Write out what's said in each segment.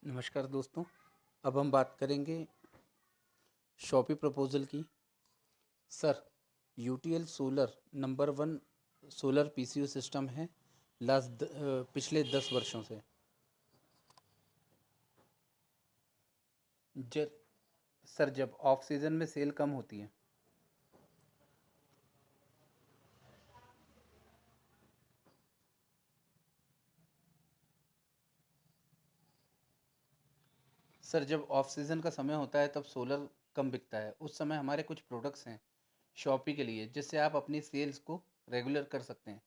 नमस्कार दोस्तों। अब हम बात करेंगे शॉपी प्रपोज़ल की। Sir, UTL solar number one solar PCU system है पिछले 10 वर्षों से। ज सर, जब ऑफ सीज़न में सेल कम होती है। सर, जब ऑफ सीज़न का समय होता है तब सोलर कम बिकता है। उस समय हमारे कुछ प्रोडक्ट्स हैं शॉपी के लिए, जिससे आप अपनी सेल्स को रेगुलर कर सकते हैं।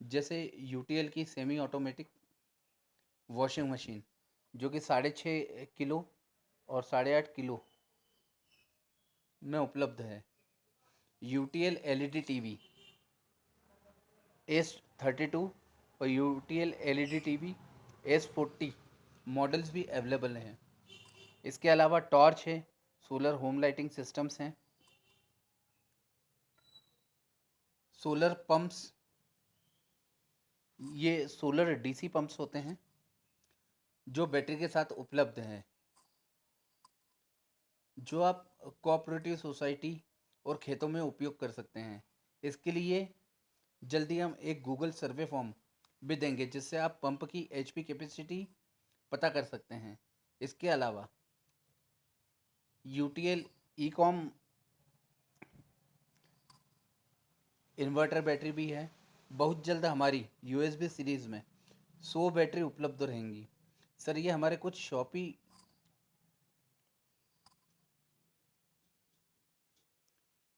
जैसे यूटीएल की सेमी ऑटोमेटिक वॉशिंग मशीन, जो कि 6.5 किलो और 8.5 किलो में उपलब्ध है। यूटीएल एलईडी टीवी S32 और UTL LED TV S40 models भी अवेलेबल हैं। इसके अलावा टॉर्च है, सोलर होम लाइटिंग सिस्टम्स हैं, सोलर पंप्स। ये सोलर डीसी पंप्स होते हैं जो बैटरी के साथ उपलब्ध हैं, जो आप कोऑपरेटिव सोसाइटी और खेतों में उपयोग कर सकते हैं। इसके लिए जल्दी हम एक गूगल सर्वे फॉर्म भी देंगे, जिससे आप पंप की एचपी कैपेसिटी पता कर सकते हैं। इसके अलावा यूटीएल ईकॉम इन्वर्टर बैटरी भी है। बहुत जल्द हमारी यूएसबी सीरीज़ में 100 बैटरी उपलब्ध रहेंगी। सर, ये हमारे कुछ शॉपी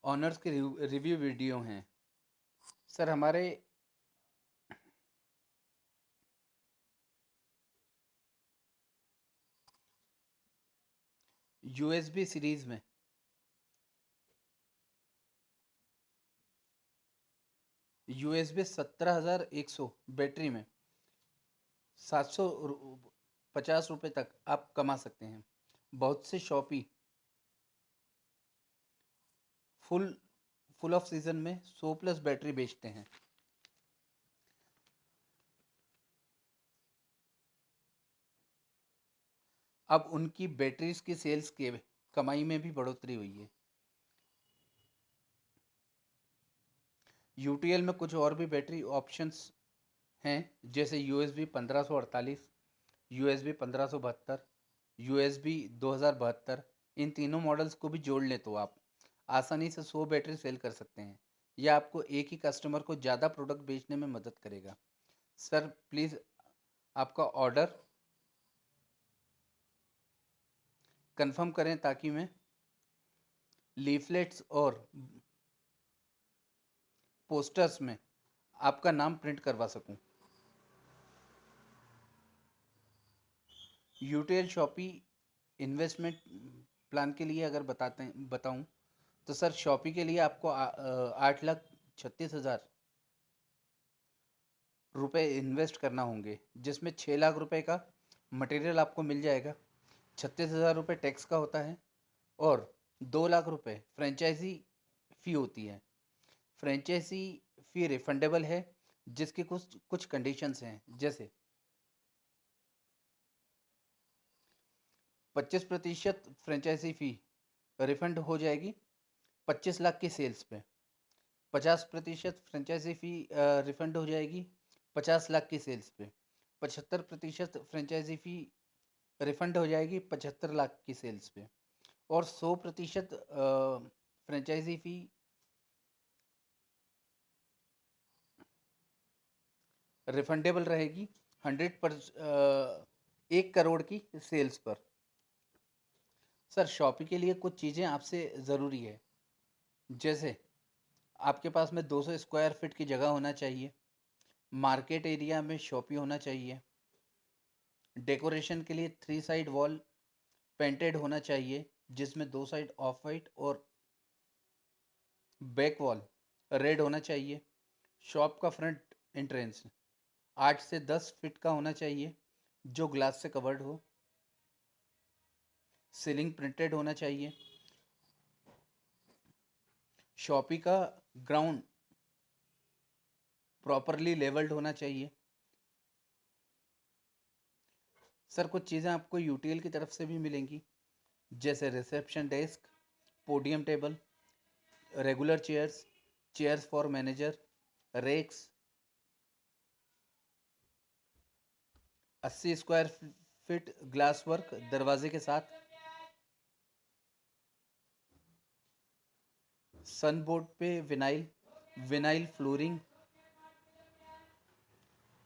ऑनर्स के रिव्यू वीडियो हैं। सर, हमारे यूएसबी सीरीज़ में यूएसबी 17,100 बैटरी में 750 रुपये तक आप कमा सकते हैं। बहुत से shoppe full full of season में 100+ बैटरी बेचते हैं। अब उनकी बैटरीज की सेल्स के कमाई में भी बढ़ोतरी हुई है। यूटीएल में कुछ और भी बैटरी ऑप्शंस हैं, जैसे यूएसबी 1548, यूएसबी 1572, यूएसबी 2072। इन तीनों मॉडल्स को भी जोड़ लें तो आप आसानी से 100 बैटरी सेल कर सकते हैं। यह आपको एक ही कस्टमर को ज़्यादा प्रोडक्ट बेचने में मदद करेगा। सर, प्लीज़ आपका ऑर्डर कंफर्म करें ताकि मैं लीफलेट्स और पोस्टर्स में आपका नाम प्रिंट करवा सकूं। यूटीएल शॉपी इन्वेस्टमेंट प्लान के लिए अगर बताऊं तो सर, शॉपी के लिए आपको 8,36,000 रुपये इन्वेस्ट करना होंगे, जिसमें 6 लाख रुपए का मटेरियल आपको मिल जाएगा। 36,000 रुपये टैक्स का होता है और 2 लाख रुपए फ्रेंचाइजी फ़ी होती है। फ्रेंचाइजी फ़ी रिफंडेबल है, जिसकी कुछ कुछ कंडीशंस हैं, जैसे 25% फ्रेंचाइजी फ़ी रिफंड हो जाएगी 25 लाख की सेल्स पे। 50% फ्रेंचाइजी फ़ी रिफंड हो जाएगी 50 लाख की सेल्स पे। 75% फ्रेंचाइजी फ़ी रिफंड हो जाएगी 75 लाख की सेल्स पे। और 100% फ्रेंचाइजी फ़ी रिफंडेबल रहेगी 1 करोड़ की सेल्स पर। सर, शॉपी के लिए कुछ चीज़ें आपसे ज़रूरी है, जैसे आपके पास में 200 स्क्वायर फीट की जगह होना चाहिए, मार्केट एरिया में शॉपी होना चाहिए, डेकोरेशन के लिए 3 साइड वॉल पेंटेड होना चाहिए, जिसमें 2 साइड ऑफ वाइट और बैक वॉल रेड होना चाहिए। शॉप का फ्रंट एंट्रेंस 8 से 10 फीट का होना चाहिए, जो ग्लास से कवर्ड हो। सीलिंग प्रिंटेड होना चाहिए। शॉपी का ग्राउंड प्रॉपरली लेवल्ड होना चाहिए। सर कुछ चीज़ें आपको यूटीएल की तरफ से भी मिलेंगी, जैसे reception desk, podium table, regular chairs, chairs for manager, racks, 80 square feet glass work दरवाजे के साथ, सन बोर्ड पे विनाइल, विनाइल फ्लोरिंग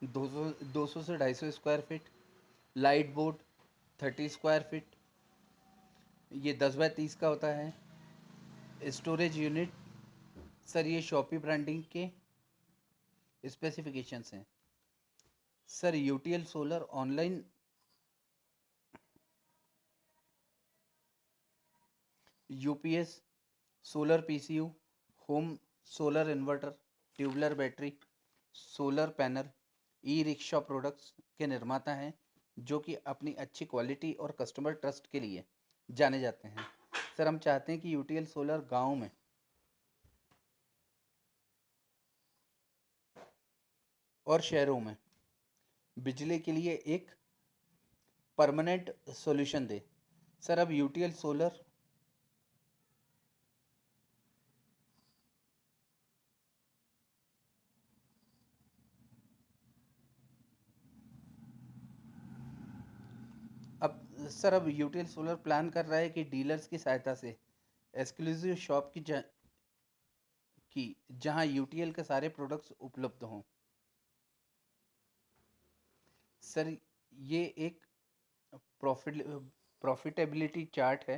200 से 250 square feet, light board 30 square feet, ये 10 बाय 30 का होता है। स्टोरेज यूनिट, सर ये शॉपी ब्रांडिंग के स्पेसिफिकेशंस हैं। Sir UTL solar online UPS, solar PCU, home solar inverter, tubular battery, solar panel, e rickshaw products के निर्माता हैं, जो कि अपनी अच्छी क्वालिटी और कस्टमर ट्रस्ट के लिए जाने जाते हैं। सर हम चाहते हैं कि यूटीएल सोलर गांव में और शहरों में बिजली के लिए एक परमानेंट सॉल्यूशन दे। सर अब यूटीएल सोलर अब सर अब यूटीएल सोलर प्लान कर रहा है कि डीलर्स की सहायता से एक्सक्लूसिव शॉप की जहां यूटीएल के सारे प्रोडक्ट्स उपलब्ध हों। सर ये एक प्रॉफिटेबिलिटी चार्ट है,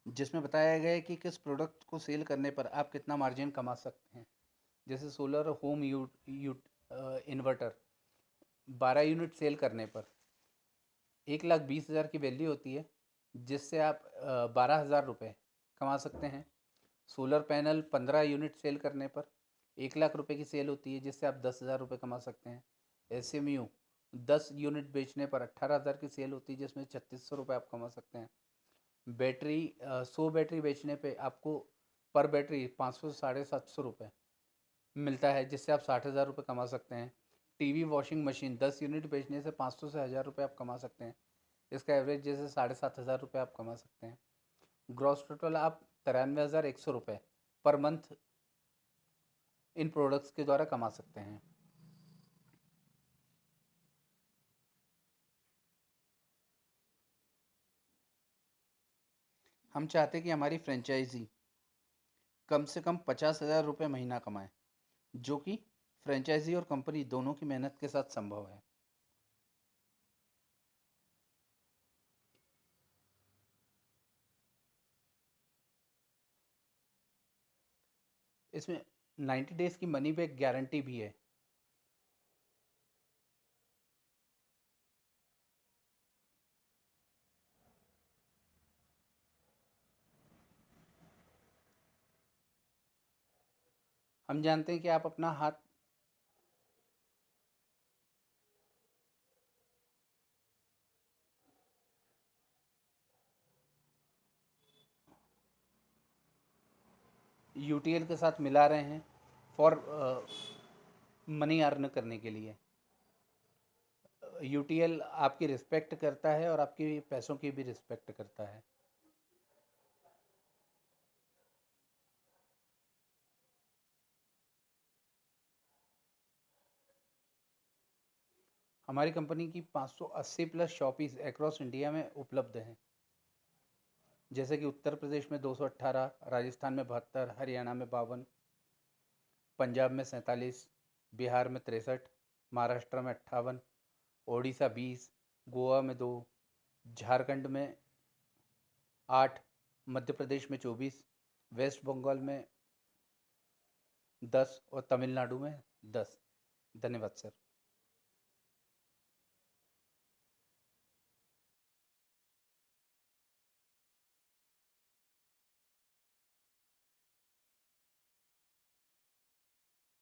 जिसमें बताया गया है कि किस प्रोडक्ट को सेल करने पर आप कितना मार्जिन कमा सकते हैं। जैसे solar home inverter 12 unit sale करने पर 1,20,000 की वैल्यू होती है, जिससे आप 12,000 रुपये कमा सकते हैं। सोलर पैनल 15 यूनिट सेल करने पर 1,00,000 रुपये की सेल होती है, जिससे आप 10,000 रुपये कमा सकते हैं। एसएमयू 10 यूनिट बेचने पर 18,000 की सेल होती है, जिसमें 3,600 रुपये आप कमा सकते हैं। बैटरी 100 बैटरी बेचने पे आपको पर बैटरी 500 से 750 रुपये मिलता है, जिससे आप 60,000 रुपये कमा सकते हैं। टीवी वॉशिंग मशीन 10 यूनिट बेचने से 500 से 1,000 रुपये आप कमा सकते हैं। इसका एवरेज जैसे 7,500 रुपये आप कमा सकते हैं। ग्रॉस टोटल आप 93,100 रुपये पर मंथ इन प्रोडक्ट्स के द्वारा कमा सकते हैं। हम चाहते हैं कि हमारी फ्रेंचाइजी कम से कम 50,000 रुपये महीना कमाए, जो कि फ्रेंचाइजी और कंपनी दोनों की मेहनत के साथ संभव है। इसमें 90 डेज़ की मनी बैक गारंटी भी है। हम जानते हैं कि आप अपना हाथ यूटीएल के साथ मिला रहे हैं फॉर मनी अर्न करने के लिए। यूटीएल आपकी रिस्पेक्ट करता है और आपकी पैसों की भी रिस्पेक्ट करता है। हमारी कंपनी की 580 प्लस शॉपीज अक्रॉस इंडिया में उपलब्ध हैं, जैसे कि उत्तर प्रदेश में 218, राजस्थान में 72, हरियाणा में 52, पंजाब में 47, बिहार में 63, महाराष्ट्र में 58, ओडिशा 20, गोवा में 2, झारखंड में 8, मध्य प्रदेश में 24, वेस्ट बंगाल में 10 और तमिलनाडु में 10। धन्यवाद सर।